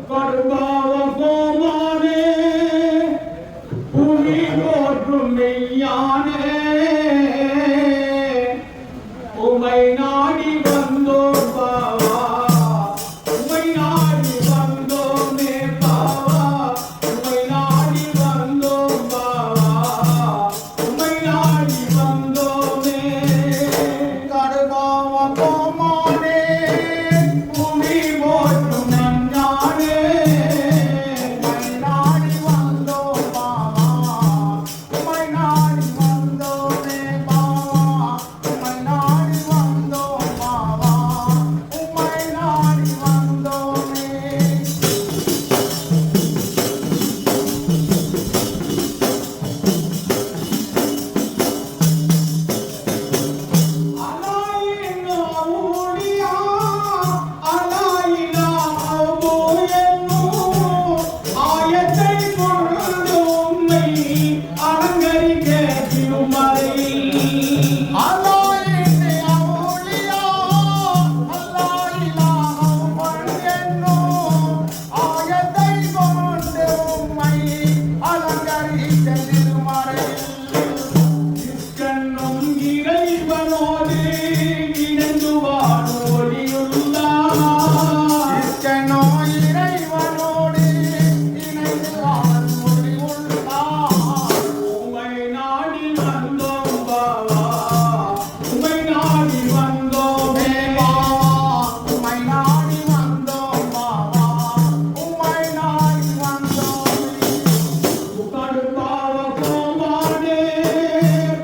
கடுபாவ கோமானே புவி போற்றும் மெய்யானே உமை நாடி வந்தோம் பாவா உமை நாடி வந்தோமே பாவா உமை நாடி வந்தோம் பாவா உமை நாடி வந்தோமே கடுபாவ கோமானே புவி போற்றும் மெய்யானே உமை நாடி வந்தோம் பாவா உமை நாடி வந்தோமே பாவா உமை நாடி வந்தோம் பாவா உமை நாடி வந்தோமே அலாயினா ஊழியா அலாயினா அபோயனோ ஆயத்தை கொண்டு உம்மை அலங்கரிக்க திருமலையில் அலாயினா ஊழியா அலாயினா அபோயனோ ஆயத்தை கொண்டு உம்மை அலங்கரிக்க திருமலையில் கண்ணும் இறைவனோடு இணைந்து வாழோடியுள்ளார் கண்ணோ இறைவனோடு இணைந்து வாழோடியுள்ளார் உமை நாடி வந்தோம் பாவா உமை நாடி வந்தோமே பாவா உமை நாடி வந்தோம் பாவா உமை நாடி வந்தோமே கடுபாவ கோமானே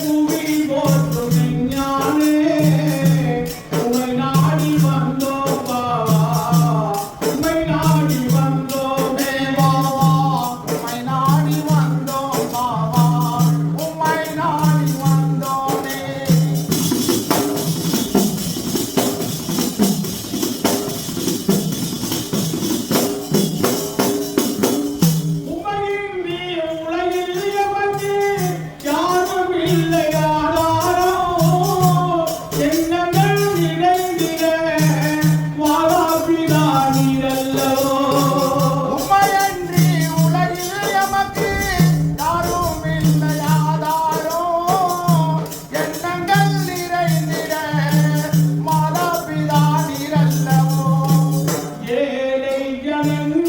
புவி போற்றும் மெய்ஞானே உமை நாடி வந்தோம் பாவா உமை நாடி வந்தோமே பாவா உமை நாடி வந்தோம் பாவா உமை நாடி வந்தோமே உமையின்றி உலகில் எமக்கு யாரும் இல்லையானாரோ எண்ணங்கள் நிறைந்திட வாழாபிதா நீரல்லவோ உமையன்றி உலகில் எமக்கு யாரும் இல்லையானாரோ எண்ணங்கள் நிறைந்திட மாதாபிதா நீரல்லவோ ஏழை ஜனங்கள்